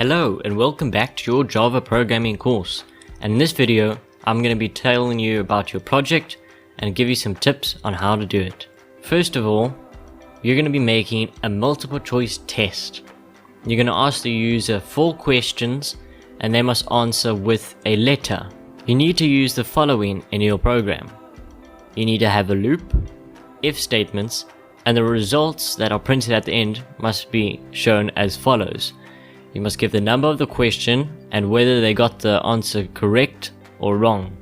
Hello and welcome back to your Java programming course, and in this video I'm going to be telling you about your project and give you some tips on how to do it. First of all, you're going to be making a multiple choice test. You're going to ask the user 4 questions and they must answer with a letter. You need to use the following in your program. You need to have a loop, if statements, and the results that are printed at the end must be shown as follows. You must give the number of the question and whether they got the answer correct or wrong.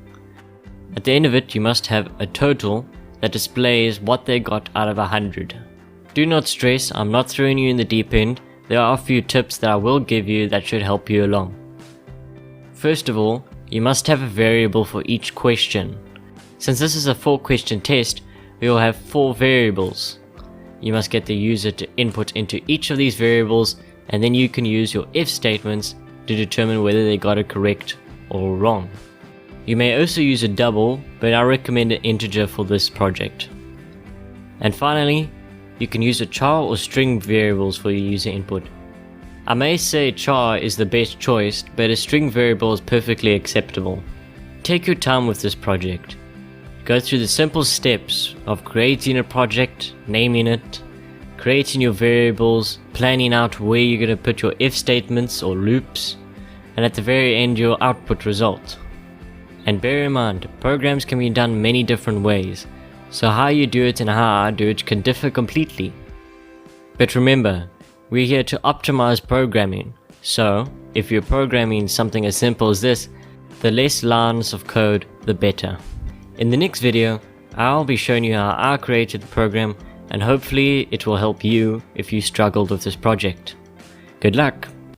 At the end of it, you must have a total that displays what they got out of 100. Do not stress, I'm not throwing you in the deep end. There are a few tips that I will give you that should help you along. First of all, you must have a variable for each question. Since this is a 4-question test, we will have 4 variables. You must get the user to input into each of these variables, and then you can use your if statements to determine whether they got it correct or wrong. You may also use a double, but I recommend an integer for this project. And finally, you can use a char or string variables for your user input. I may say char is the best choice, but a string variable is perfectly acceptable. Take your time with this project. Go through the simple steps of creating a project, naming it, creating your variables, planning out where you're going to put your if statements or loops, and at the very end your output result. And bear in mind, programs can be done many different ways, so how you do it and how I do it can differ completely. But remember, we're here to optimize programming, so if you're programming something as simple as this, the less lines of code, the better. In the next video, I'll be showing you how I created the program, and hopefully it will help you if you struggled with this project. Good luck!